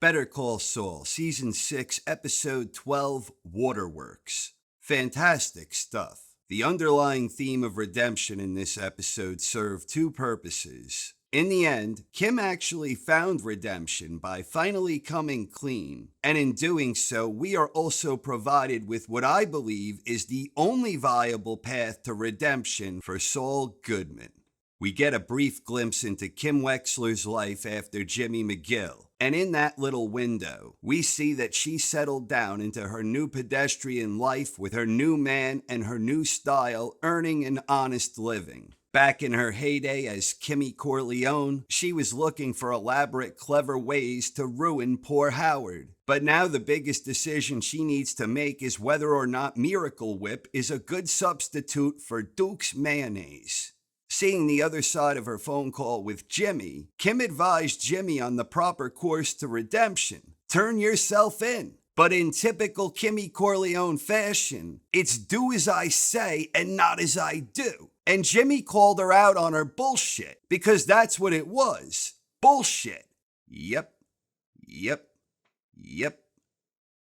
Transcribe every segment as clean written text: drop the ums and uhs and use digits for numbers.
Better Call Saul, Season 6, Episode 12, Waterworks. Fantastic stuff. The underlying theme of redemption in this episode served two purposes. In the end, Kim actually found redemption by finally coming clean, and in doing so, we are also provided with what I believe is the only viable path to redemption for Saul Goodman. We get a brief glimpse into Kim Wexler's life after Jimmy McGill, and in that little window, we see that she settled down into her new pedestrian life with her new man and her new style, earning an honest living. Back in her heyday as Kimmy Corleone, she was looking for elaborate, clever ways to ruin poor Howard. But now the biggest decision she needs to make is whether or not Miracle Whip is a good substitute for Duke's mayonnaise. Seeing the other side of her phone call with Jimmy, Kim advised Jimmy on the proper course to redemption. Turn yourself in. But in typical Kimmy Corleone fashion, it's do as I say and not as I do. And Jimmy called her out on her bullshit, because that's what it was. Bullshit. Yep.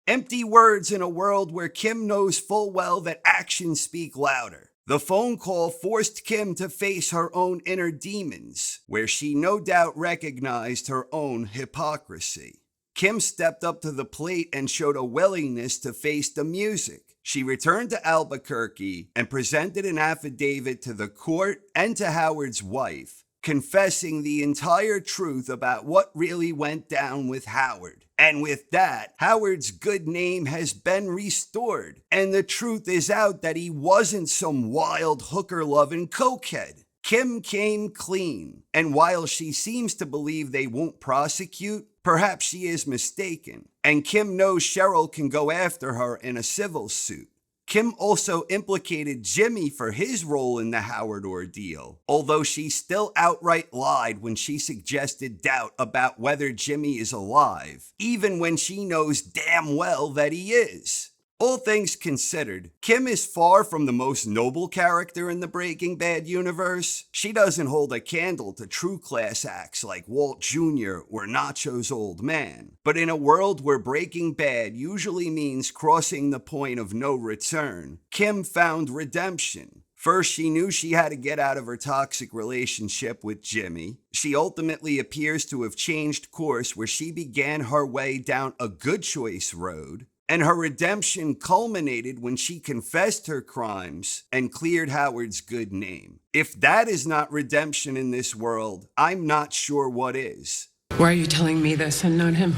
Empty words in a world where Kim knows full well that actions speak louder. The phone call forced Kim to face her own inner demons, where she no doubt recognized her own hypocrisy. Kim stepped up to the plate and showed a willingness to face the music. She returned to Albuquerque and presented an affidavit to the court and to Howard's wife, confessing the entire truth about what really went down with Howard. And with that, Howard's good name has been restored, and the truth is out that he wasn't some wild hooker-loving cokehead. Kim came clean, and while she seems to believe they won't prosecute, perhaps she is mistaken, and Kim knows Cheryl can go after her in a civil suit. Kim also implicated Jimmy for his role in the Howard ordeal, although she still outright lied when she suggested doubt about whether Jimmy is alive, even when she knows damn well that he is. All things considered, Kim is far from the most noble character in the Breaking Bad universe. She doesn't hold a candle to true class acts like Walt Jr. or Nacho's old man. But in a world where Breaking Bad usually means crossing the point of no return, Kim found redemption. First, she knew she had to get out of her toxic relationship with Jimmy. She ultimately appears to have changed course where she began her way down a good choice road. And her redemption culminated when she confessed her crimes and cleared Howard's good name. If that is not redemption in this world, I'm not sure what is. Why are you telling me this and not him?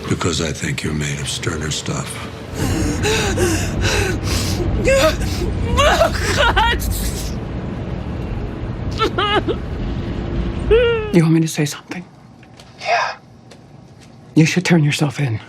Because I think you're made of sterner stuff. You want me to say something? Yeah. You should turn yourself in.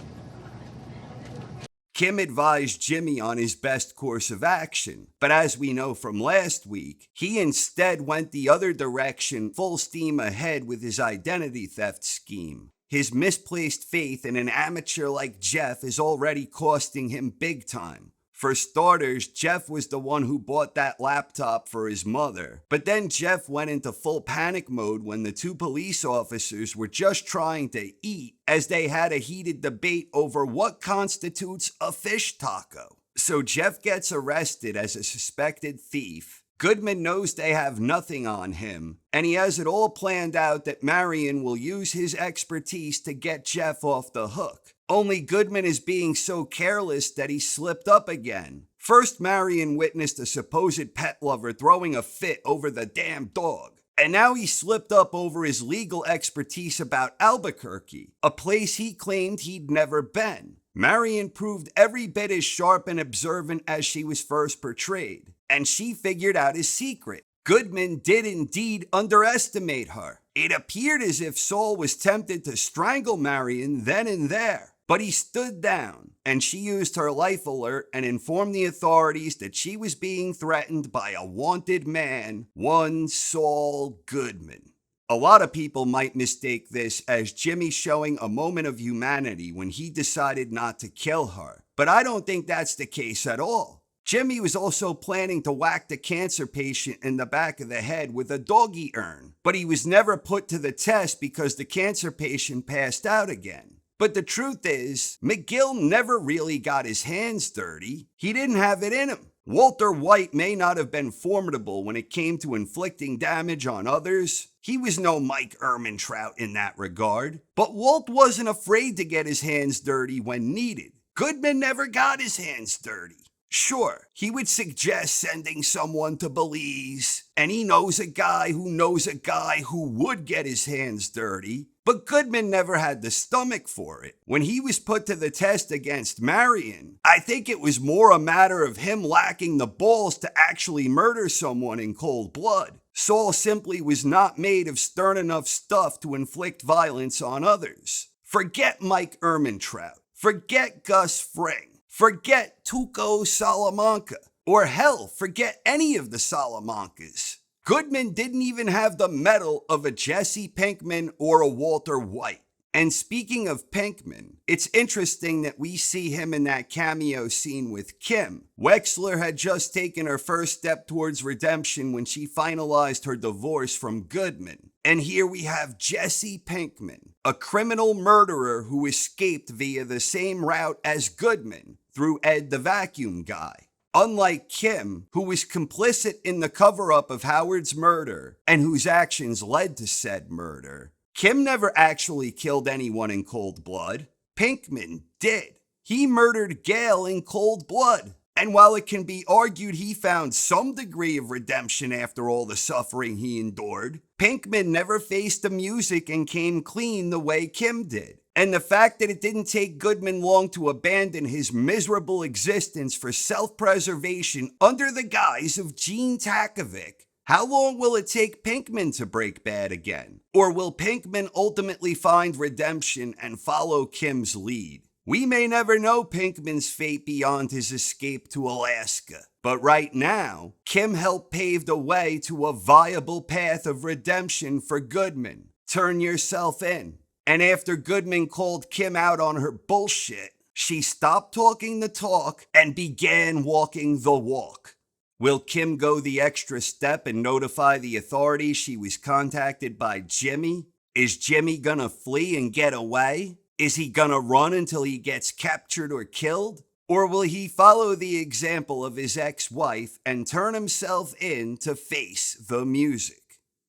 Kim advised Jimmy on his best course of action, but as we know from last week, he instead went the other direction, full steam ahead with his identity theft scheme. His misplaced faith in an amateur like Jeff is already costing him big time. For starters, Jeff was the one who bought that laptop for his mother. But then Jeff went into full panic mode when the two police officers were just trying to eat, as they had a heated debate over what constitutes a fish taco. So Jeff gets arrested as a suspected thief. Goodman knows they have nothing on him, and he has it all planned out that Marion will use his expertise to get Jeff off the hook. Only Goodman is being so careless that he slipped up again. First, Marion witnessed a supposed pet lover throwing a fit over the damn dog. And now he slipped up over his legal expertise about Albuquerque, a place he claimed he'd never been. Marion proved every bit as sharp and observant as she was first portrayed, and she figured out his secret. Goodman did indeed underestimate her. It appeared as if Saul was tempted to strangle Marion then and there. But he stood down, and she used her life alert and informed the authorities that she was being threatened by a wanted man, one Saul Goodman. A lot of people might mistake this as Jimmy showing a moment of humanity when he decided not to kill her, but I don't think that's the case at all. Jimmy was also planning to whack the cancer patient in the back of the head with a doggy urn, but he was never put to the test because the cancer patient passed out again. But the truth is, McGill never really got his hands dirty. He didn't have it in him. Walter White may not have been formidable when it came to inflicting damage on others. He was no Mike Ehrmantraut in that regard. But Walt wasn't afraid to get his hands dirty when needed. Goodman never got his hands dirty. Sure, he would suggest sending someone to Belize, and he knows a guy who would get his hands dirty, but Goodman never had the stomach for it. When he was put to the test against Marion, I think it was more a matter of him lacking the balls to actually murder someone in cold blood. Saul simply was not made of stern enough stuff to inflict violence on others. Forget Mike Ehrmantraut. Forget Gus Fring. Forget Tuco Salamanca, or hell, forget any of the Salamancas. Goodman didn't even have the mettle of a Jesse Pinkman or a Walter White. And speaking of Pinkman, it's interesting that we see him in that cameo scene with Kim. Wexler had just taken her first step towards redemption when she finalized her divorce from Goodman. And here we have Jesse Pinkman, a criminal murderer who escaped via the same route as Goodman through Ed the Vacuum Guy. Unlike Kim, who was complicit in the cover-up of Howard's murder and whose actions led to said murder, Kim never actually killed anyone in cold blood. Pinkman did. He murdered Gail in cold blood. And while it can be argued he found some degree of redemption after all the suffering he endured, Pinkman never faced the music and came clean the way Kim did. And the fact that it didn't take Goodman long to abandon his miserable existence for self-preservation under the guise of Gene Takovic, how long will it take Pinkman to break bad again? Or will Pinkman ultimately find redemption and follow Kim's lead? We may never know Pinkman's fate beyond his escape to Alaska. But right now, Kim helped pave the way to a viable path of redemption for Goodman. Turn yourself in. And after Goodman called Kim out on her bullshit, she stopped talking the talk and began walking the walk. Will Kim go the extra step and notify the authorities she was contacted by Jimmy? Is Jimmy gonna flee and get away? Is he gonna run until he gets captured or killed? Or will he follow the example of his ex-wife and turn himself in to face the music?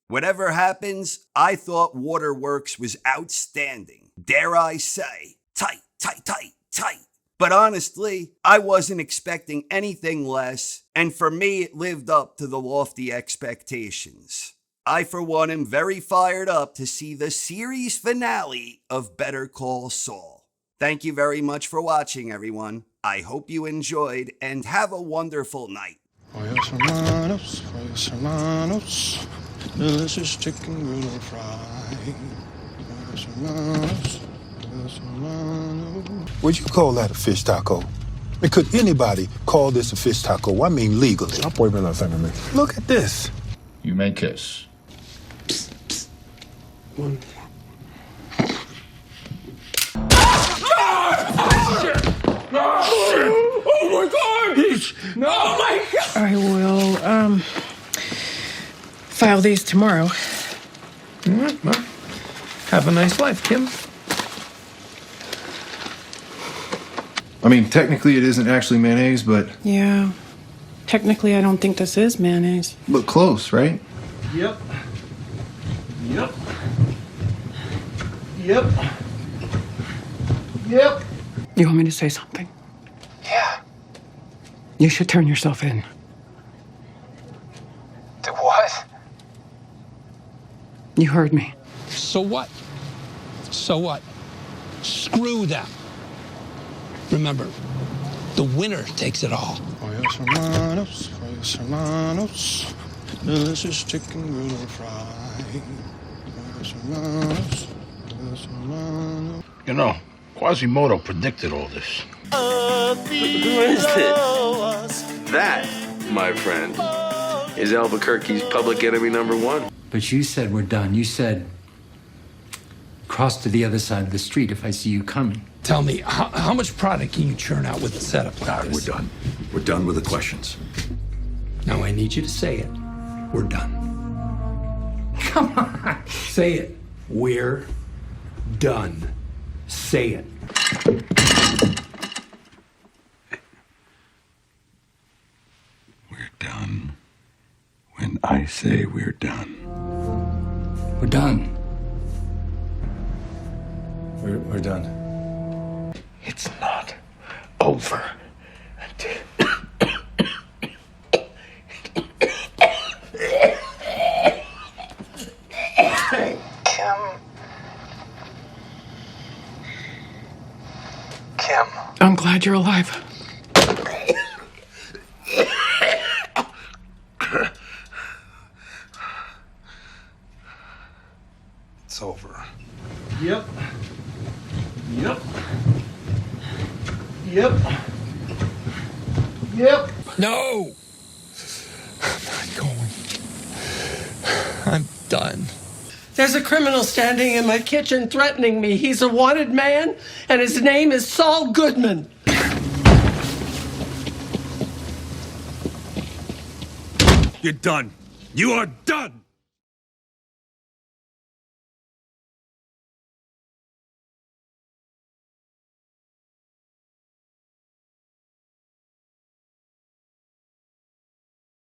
Whatever happens, I thought Waterworks was outstanding. Dare I say, tight, tight, tight, tight. But honestly, I wasn't expecting anything less, and for me it lived up to the lofty expectations. I, for one, am very fired up to see the series finale of Better Call Saul. Thank you very much for watching, everyone. I hope you enjoyed, and have a wonderful night. Delicious chicken noodle fry. Would you call that a fish taco? And could anybody call this a fish taco? I mean legally. Stop waving that thing at me. Look at this. You may kiss. One. Oh my God! No! Oh my God! I will, file these tomorrow. All right, well, have a nice life, Kim. I mean, technically it isn't actually mayonnaise, but... Yeah. Technically, I don't think this is mayonnaise. But close, right? Yep. Yep. Yep. Yep. You want me to say something? Yeah. You should turn yourself in. The what? You heard me. So what? So what? Screw them. Remember, the winner takes it all. Pollos hermanos, pollos hermanos, delicious chicken noodle fry. Pollos hermanos, pollos hermanos. You know, Quasimodo predicted all this. Who is it? That, my friend, is Albuquerque's public enemy #1. But you said we're done. You said cross to the other side of the street if I see you coming. Tell me, how much product can you churn out with a setup like this? We're done. We're done with the questions. Now I need you to say it. We're done. Come on. Say it. We're done. Say it. We're done. When I say we're done. We're done. We're done. It's not over until. Kim. I'm glad you're alive. It's over. Yep. Yep. Yep. Yep. No! I'm not going. I'm done. There's a criminal standing in my kitchen threatening me. He's a wanted man, and his name is Saul Goodman. You're done. You are done!